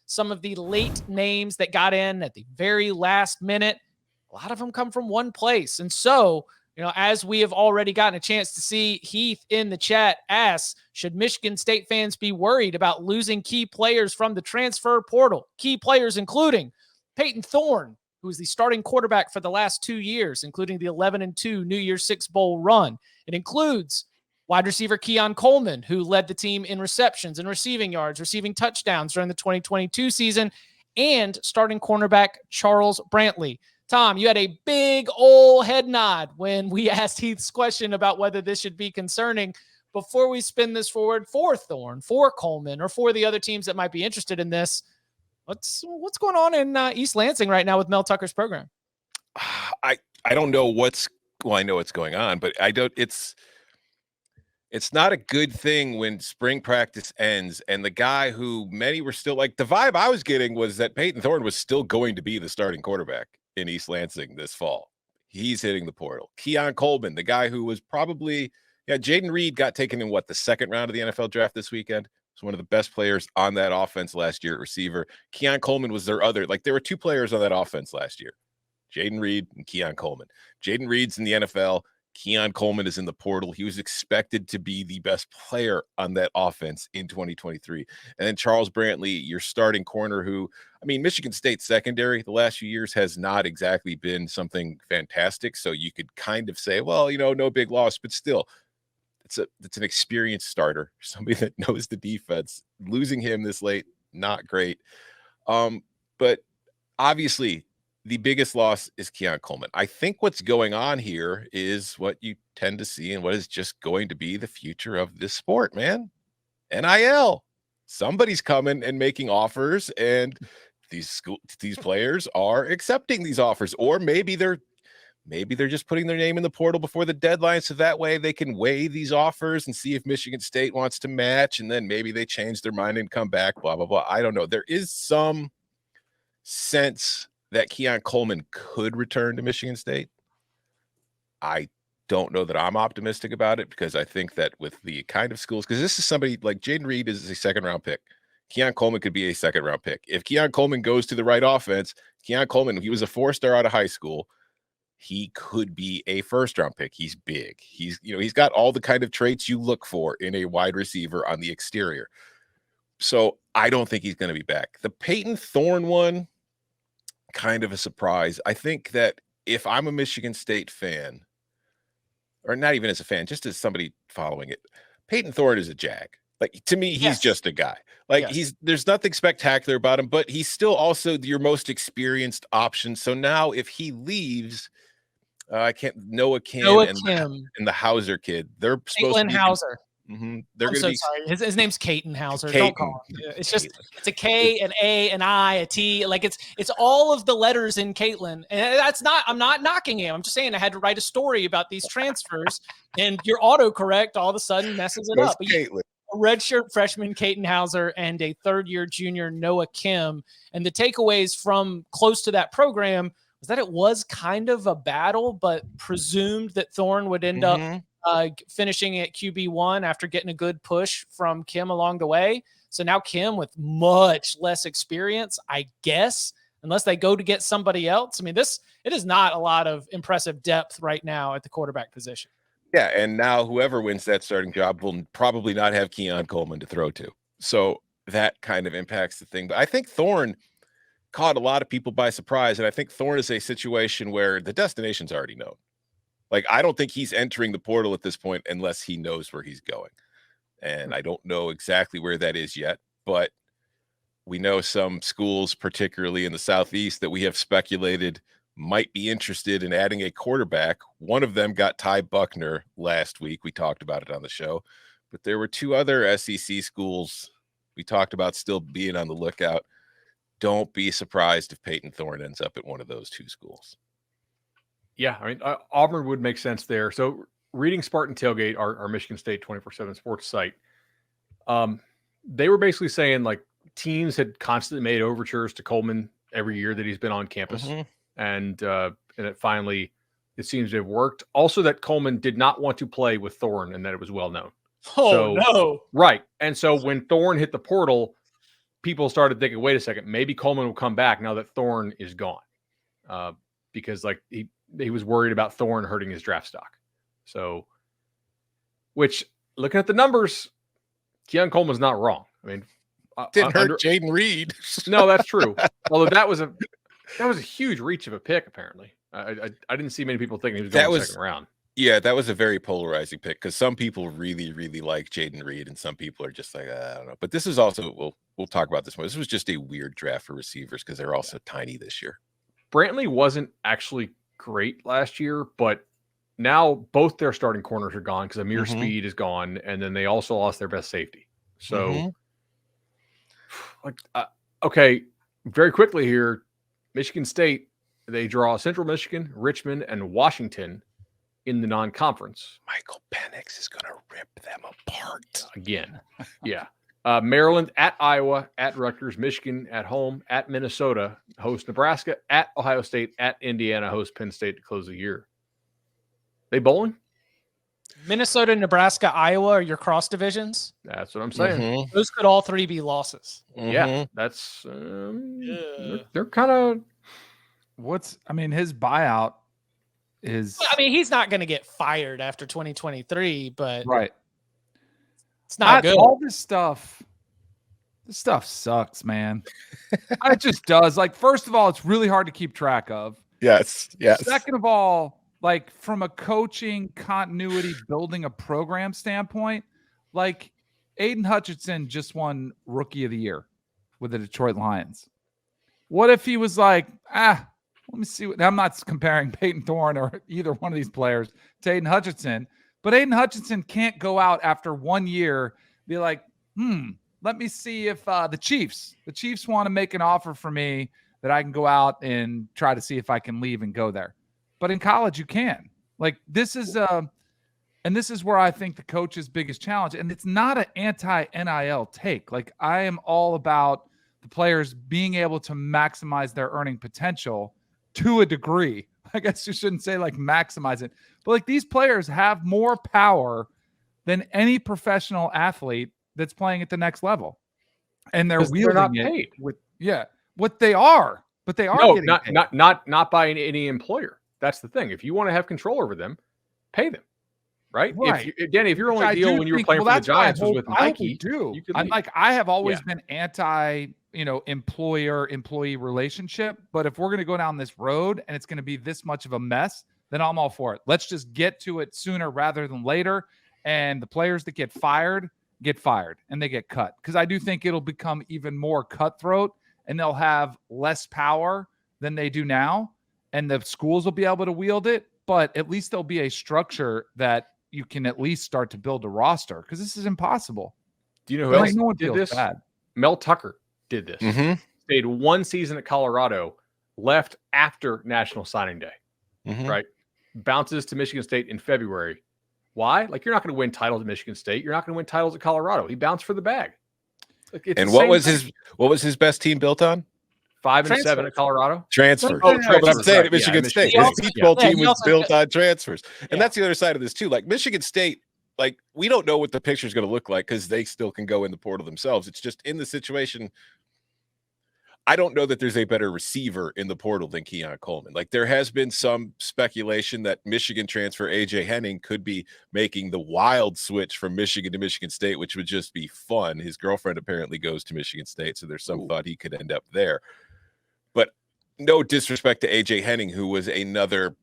some of the late names that got in at the very last minute, a lot of them come from one place. And so, as we have already gotten a chance to see, Heath in the chat asks, should Michigan State fans be worried about losing key players from the transfer portal? Key players including Peyton Thorne, who is the starting quarterback for the last 2 years, including the 11-2 New Year's Six Bowl run. It includes wide receiver Keon Coleman, who led the team in receptions and receiving yards, receiving touchdowns during the 2022 season, and starting cornerback Charles Brantley. Tom, you had a big old head nod when we asked Heath's question about whether this should be concerning. Before we spin this forward for Thorne, for Coleman, or for the other teams that might be interested in this, what's going on in East Lansing right now with Mel Tucker's program? I don't know I know what's going on, but I don't. It's not a good thing when spring practice ends and the guy who many were still like, the vibe I was getting was that Peyton Thorne was still going to be the starting quarterback in East Lansing this fall. He's hitting the portal. Keon Coleman, the guy who was probably, Jaden Reed got taken in the second round of the NFL draft this weekend. Was one of the best players on that offense last year at receiver. Keon Coleman was their other, there were two players on that offense last year, Jaden Reed and Keon Coleman. Jaden Reed's in the NFL. Keon Coleman is in the portal. He was expected to be the best player on that offense in 2023. And then Charles Brantley, your starting corner, who, Michigan State secondary the last few years has not exactly been something fantastic. So you could kind of say, well, no big loss, but still, it's an experienced starter, somebody that knows the defense. Losing him this late, not great. But obviously, the biggest loss is Keon Coleman. I think what's going on here is what you tend to see and what is just going to be the future of this sport, man. NIL. Somebody's coming and making offers, and these players are accepting these offers, or maybe they're just putting their name in the portal before the deadline, so that way they can weigh these offers and see if Michigan State wants to match, and then maybe they change their mind and come back, blah, blah, blah. I don't know. There is some sense that Keon Coleman could return to Michigan State. I don't know that I'm optimistic about it, because I think that with the kind of schools, because this is somebody like Jaden Reed is a second-round pick. Keon Coleman could be a second-round pick. If Keon Coleman goes to the right offense, Keon Coleman, he was a 4-star out of high school. He could be a first-round pick. He's big. He's got all the kind of traits you look for in a wide receiver on the exterior. So I don't think he's going to be back. The Peyton Thorne one, kind of a surprise. I think that if I'm a Michigan State fan, or not even as a fan, just as somebody following it, Peyton Thorne is a jag. To me, he's just a guy. There's nothing spectacular about him, but he's still also your most experienced option. So now if he leaves, Noah Kim and the Hauser kid, they're supposed to be Hauser. They're going to be sorry. His name's Caton Hauser. Caton. Don't call him. It's just it's a K, an A, an I, a T. It's all of the letters in Caitlin. And I'm not knocking him. I'm just saying I had to write a story about these transfers, and your autocorrect all of a sudden messes it up. Caitlin. A redshirt freshman Caton Hauser and a third-year junior Noah Kim. And the takeaways from close to that program was that it was kind of a battle, but presumed that Thorne would end up finishing at QB1 after getting a good push from Kim along the way. So now Kim with much less experience, I guess, unless they go to get somebody else. It is not a lot of impressive depth right now at the quarterback position. Yeah, and now whoever wins that starting job will probably not have Keon Coleman to throw to. So that kind of impacts the thing. But I think Thorne caught a lot of people by surprise, and I think Thorne is a situation where the destination's already known. I don't think he's entering the portal at this point unless he knows where he's going. And I don't know exactly where that is yet, but we know some schools, particularly in the Southeast, that we have speculated might be interested in adding a quarterback. One of them got Ty Buckner last week. We talked about it on the show, but there were two other SEC schools we talked about still being on the lookout. Don't be surprised if Peyton Thorne ends up at one of those two schools. Yeah, Auburn would make sense there. So reading Spartan Tailgate, our Michigan State 24/7 sports site, they were basically saying teams had constantly made overtures to Coleman every year that he's been on campus. And it finally, it seems to have worked. Also that Coleman did not want to play with Thorne and that it was well known. No. Right. And so when Thorne hit the portal, people started thinking, wait a second, maybe Coleman will come back now that Thorne is gone, because like he was worried about Thorne hurting his draft stock. So, which looking at the numbers, Keon Coleman's not wrong. I mean, Didn't hurt Jaden Reed. No, that's true. Although that was a huge reach of a pick. Apparently, I didn't see many people thinking he was going the second round. Yeah, that was a very polarizing pick because some people really, really like Jaden Reed, and some people are just like, I don't know. But this is also we'll talk about this more. This was just a weird draft for receivers because they're also tiny this year. Brantley wasn't actually great last year, but now both their starting corners are gone because Amir Speed is gone, and then they also lost their best safety. So, okay, very quickly here, Michigan State, they draw Central Michigan, Richmond, and Washington in the non-conference. Michael Penix is going to rip them apart again. Yeah. Maryland at Iowa, at Rutgers, Michigan at home, at Minnesota, host Nebraska, at Ohio State, at Indiana, host Penn State to close the year. They bowling? Minnesota, Nebraska, Iowa are your cross divisions. That's what I'm saying. Those could all three be losses. Yeah, that's they're kind of his buyout is. I mean, he's not going to get fired after 2023, but right. It's not good. All this stuff sucks, man. It just does. Like, first of all, it's really hard to keep track of. Yes. Second of all, like from a coaching continuity, building a program standpoint, like Aiden Hutchinson just won Rookie of the Year with the Detroit Lions. What if he was like, let me see. I'm not comparing Peyton Thorne or either one of these players to Aiden Hutchinson, but Aiden Hutchinson can't go out after 1 year, be like, let me see if the Chiefs want to make an offer for me that I can go out and try to see if I can leave and go there. But in college, you can. Like, this is and this is where I think the coach's biggest challenge. And it's not an anti-NIL take. Like, I am all about the players being able to maximize their earning potential to a degree. I guess you shouldn't say like maximize it, but like these players have more power than any professional athlete that's playing at the next level. And they're not paid with what they are, but they are not by any employer. That's the thing. If you want to have control over them, pay them. Right. If your only deal when you were playing for the Giants was with Nike, I have always been anti, employer-employee relationship. But if we're going to go down this road and it's going to be this much of a mess, then I'm all for it. Let's just get to it sooner rather than later. And the players that get fired and they get cut. Because I do think it'll become even more cutthroat and they'll have less power than they do now. And the schools will be able to wield it. But at least there'll be a structure that you can at least start to build a roster, because this is impossible. Do you know who else did this? Bad. Mel Tucker did this. Stayed 1 season at Colorado, left after National Signing Day, right? Bounces to Michigan State in February. Why? Like, you're not going to win titles at Michigan State. You're not going to win titles at Colorado. He bounced for the bag. And what was his best team built on? 5 and 7 at Colorado. Transfers. But I'm saying at Michigan State, his baseball team was built on transfers. And that's the other side of this too. Like Michigan State, like, we don't know what the picture is going to look like because they still can go in the portal themselves. It's just in the situation. I don't know that there's a better receiver in the portal than Keon Coleman. Like, there has been some speculation that Michigan transfer AJ Henning could be making the wild switch from Michigan to Michigan State, which would just be fun. His girlfriend apparently goes to Michigan State, so there's some thought he could end up there. But no disrespect to AJ Henning, who was another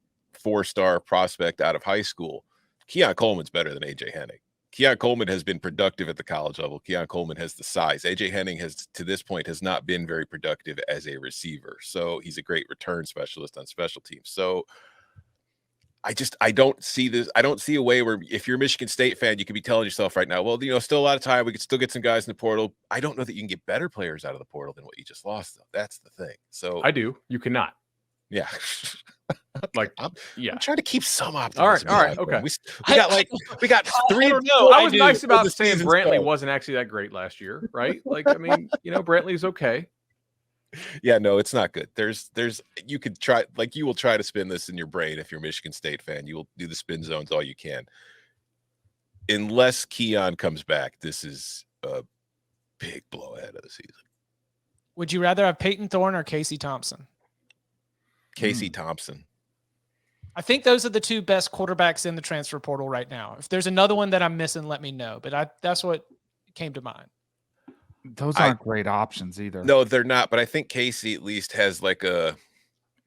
4-star prospect out of high school. Keon Coleman's better than AJ Henning. Keon Coleman has been productive at the college level. Keon Coleman has the size. AJ Henning has, to this point, has not been very productive as a receiver. So he's a great return specialist on special teams. So I don't see this. I don't see a way where, if you're a Michigan State fan, you could be telling yourself right now, well, still a lot of time. We could still get some guys in the portal. I don't know that you can get better players out of the portal than what you just lost, though. That's the thing. So I do. You cannot. Yeah. I'm trying to keep some optimism. All right. Okay. We got 3. I was nice about saying Brantley wasn't actually that great last year, right? Like, I mean, Brantley's okay. Yeah, no, it's not good. You could try, like, you will try to spin this in your brain. If you're a Michigan State fan, you will do the spin zones all you can. Unless Keon comes back, this is a big blow ahead of the season. Would you rather have Peyton Thorne or Casey Thompson? Casey Thompson. I think those are the two best quarterbacks in the transfer portal right now. If there's another one that I'm missing, let me know. But that's what came to mind. Those aren't great options either. No, they're not. But I think Casey at least has like an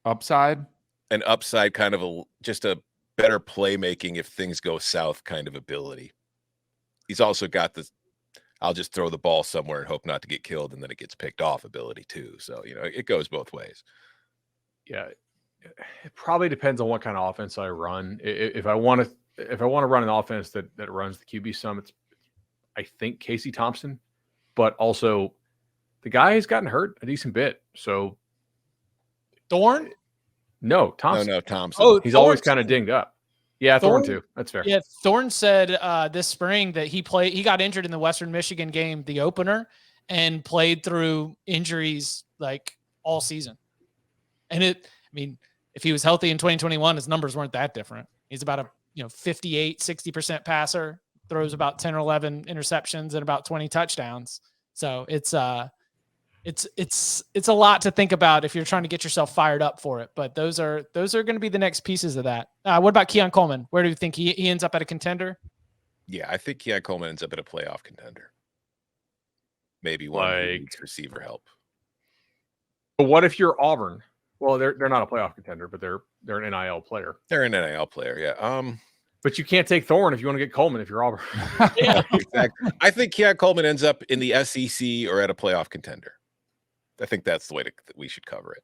upside kind of just a better playmaking if things go south kind of ability. He's also got this, I'll just throw the ball somewhere and hope not to get killed and then it gets picked off ability too. So, it goes both ways. Yeah. It probably depends on what kind of offense I run. If I want to run an offense that runs the QB summits, I think Casey Thompson, but also the guy has gotten hurt a decent bit. So Thorne? No, Thompson. No, Thompson. Oh, he's always kind of dinged up. Yeah, Thorne too. That's fair. Yeah, Thorne said this spring that he got injured in the Western Michigan game, the opener, and played through injuries like all season. And if he was healthy in 2021, his numbers weren't that different. He's about a 58, 60% passer, throws about 10 or 11 interceptions and about 20 touchdowns. So it's a lot to think about if you're trying to get yourself fired up for it. But those are going to be the next pieces of that. What about Keon Coleman? Where do you think he ends up at a contender? Yeah, I think Keon Coleman ends up at a playoff contender. Maybe one who needs receiver help. But what if you're Auburn? Well, they're not a playoff contender, but they're an NIL player. They're an NIL player, yeah. But you can't take Thorne if you want to get Coleman if you're Auburn. Yeah, exactly. I think Keon Coleman ends up in the SEC or at a playoff contender. I think that's the way that we should cover it.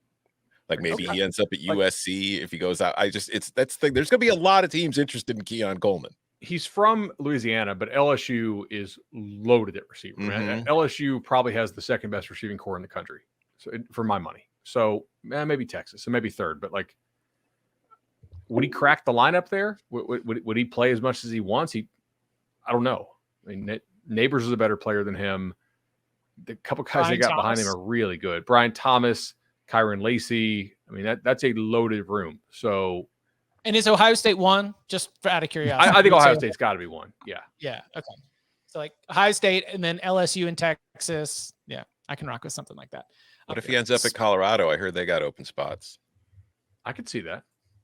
Like maybe he ends up at USC if he goes out. That's the thing. There's going to be a lot of teams interested in Keon Coleman. He's from Louisiana, but LSU is loaded at receiver. Mm-hmm. LSU probably has the second best receiving core in the country, so for my money. So maybe Texas, so maybe third. But would he crack the lineup there? Would he play as much as he wants? I don't know. Neighbors is a better player than him. The couple guys they got behind him are really good. Brian Thomas, Kyron Lacey. That's a loaded room. So, and is Ohio State one? Just out of curiosity, I think Ohio State's got to be one. Yeah. Yeah. Okay. So Ohio State and then LSU and Texas. Yeah, I can rock with something like that. What if he ends up at Colorado? I heard they got open spots. I could see that.